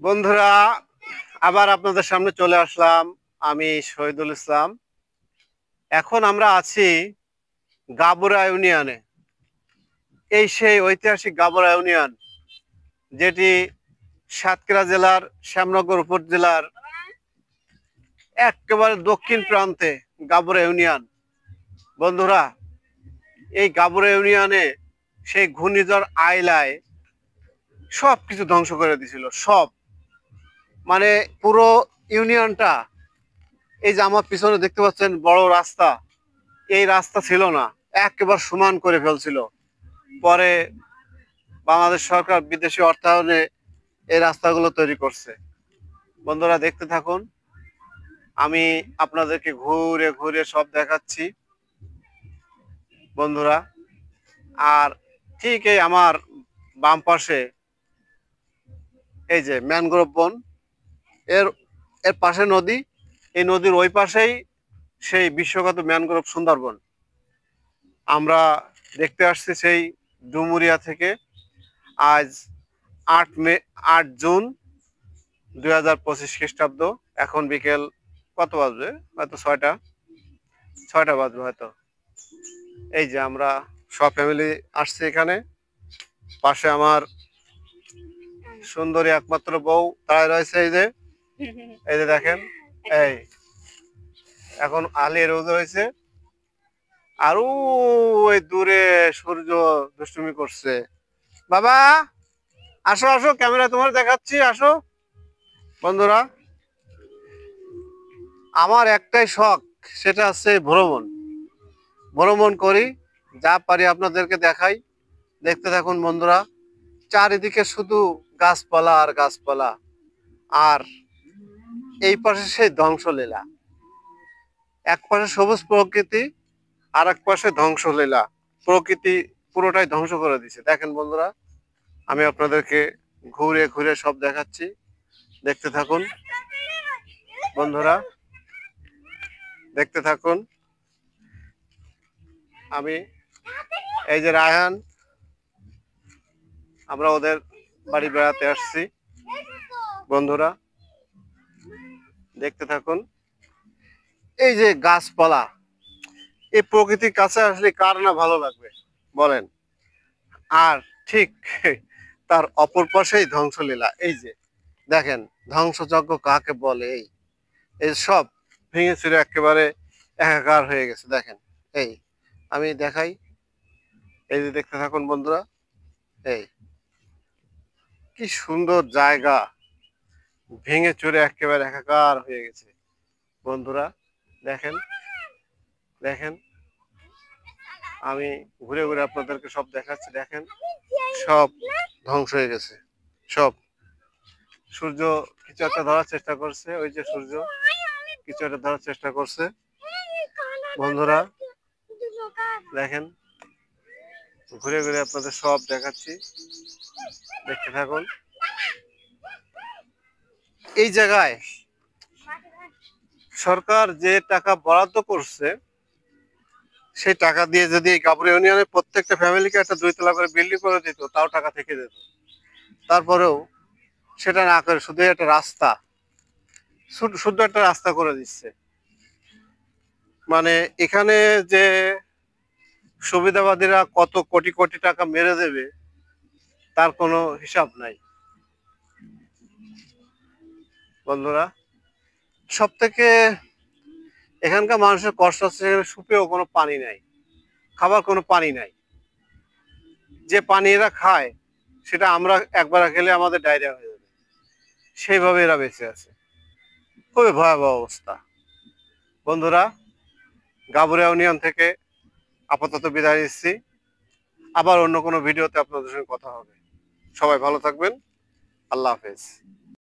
বন্ধুরা, আবার আপনাদের সামনে চলে আসলাম। আমি শহীদুল ইসলাম। এখন আমরা আছি গাবুরা ইউনিয়নে। এই সেই ঐতিহাসিক গাবুরা ইউনিয়ন, যেটি সাতক্ষীরা জেলার শ্যামনগর উপজেলার একেবারে দক্ষিণ প্রান্তে গাবুরা ইউনিয়ন। বন্ধুরা, এই গাবুরা ইউনিয়নে সেই ঘূর্ণিঝড় আইলায় সব কিছু ধ্বংস করে দিয়েছিল। সব মানে পুরো ইউনিয়নটা, এই যে আমার পিছনে দেখতে পাচ্ছেন বড় রাস্তা, এই রাস্তা ছিল না, একেবারে সমান করে ফেলছিল। পরে বাংলাদেশ সরকার বিদেশি অর্থায়নে এই রাস্তাগুলো তৈরি করছে। বন্ধুরা, দেখতে থাকুন, আমি আপনাদেরকে ঘুরে ঘুরে সব দেখাচ্ছি বন্ধুরা। আর ঠিক এই আমার বাম পাশে এই যে ম্যানগ্রোভ বন, এর এর পাশে নদী, এই নদীর ওই পাশেই সেই বিশ্বগত ম্যানগ্রোভ সুন্দরবন। আমরা দেখতে আসছি সেই ডুমুরিয়া থেকে। আজ 8 জুন 2025 খ্রিস্টাব্দ। এখন বিকেল কত বাজবে? হয়তো ছয়টা বাজবে হয়তো। এই যে আমরা সব ফ্যামিলি আসছি এখানে। পাশে আমার সুন্দরী একমাত্র বউ দাঁড়ায় রয়েছে। এই যে দেখেন, এই এখন আলী রোদ হয়েছে, আর ওই দূরে সূর্য দুষ্টুমি করছে। বাবা, আসো আসো, ক্যামেরা তোমার দেখাচ্ছি, আসো। বন্ধুরা, আমার একটাই শখ, সেটা হচ্ছে ভ্রমণ। ভ্রমণ করি, যা পারি আপনাদেরকে দেখাই। দেখতে থাকুন বন্ধুরা। চারিদিকে শুধু গাছপালা আর গাছপালা, আর এই পাশে সেই ধ্বংসলীলা। এক পাশে সবুজ প্রকৃতি, আর এক পাশে ধ্বংসলীলা। প্রকৃতি পুরোটাই ধ্বংস করে দিছে। দেখেন বন্ধুরা, আমি আপনাদেরকে ঘুরে ঘুরে সব দেখাচ্ছি। দেখতে থাকুন বন্ধুরা, দেখতে থাকুন। আমি এই যে রায়হান, আমরা ওদের বাড়ি বেড়াতে আসছি। বন্ধুরা, দেখতে থাকুন। এই যে গাছপালা, এই প্রকৃতির কাছে আসলে কার না ভালো লাগবে বলেন। আর ঠিক তার অপর পাশেই ধ্বংসলীলা। এই যে দেখেন, ধ্বংসযজ্ঞ কাকে বলে। এই সব ভেঙে চুরে একেবারে একাকার হয়ে গেছে। দেখেন, এই আমি দেখাই, এই যে দেখতে থাকুন বন্ধুরা। এই কি সুন্দর জায়গা, ভেঙে চুরে একেবারে একাকার হয়ে গেছে। বন্ধুরা, দেখেন দেখেন, আমি ঘুরে ঘুরে আপনাদেরকে সব দেখাচ্ছি। দেখেন, সব ধ্বংস হয়ে গেছে সব। সূর্য কিছু একটা ধরার চেষ্টা করছে, ওই যে সূর্য কিছু একটা ধরার চেষ্টা করছে। বন্ধুরা, দেখেন, ঘুরে ঘুরে আপনাদের সব দেখাচ্ছি, দেখতে থাকুন। এই জায়গায় সরকার যে টাকা বরাদ্দ করছে, সেই টাকা দিয়ে যদি এই গাবুরা ইউনিয়নের প্রত্যেকটা ফ্যামিলিকে একটা 2 তলা করে বিল্ডিং করে দিত, তাও টাকা থেকে যেত। তারপরেও সেটা না করে শুধু একটা রাস্তা, শুধু একটা রাস্তা করে দিচ্ছে। মানে এখানে যে সুবিধাবাদীরা কত কোটি কোটি টাকা মেরে দেবে, তার কোনো হিসাব নাই। বন্ধুরা, সব থেকে এখানকার মানুষের কষ্ট হচ্ছে, এখানে সুপেও কোনো পানি নাই, খাবার কোনো পানি নাই। যে পানি এরা খায়, সেটা আমরা একবার খেলে আমাদের ডায়রিয়া হয়ে যাবে। সেইভাবে এরা বেঁচে আছে। খুবই ভয়াবহ অবস্থা। বন্ধুরা, গাবুরা ইউনিয়ন থেকে আপাতত বিদায় নিচ্ছি। আবার অন্য কোনো ভিডিওতে আপনাদের সঙ্গে কথা হবে। সবাই ভালো থাকবেন। আল্লাহ হাফেজ।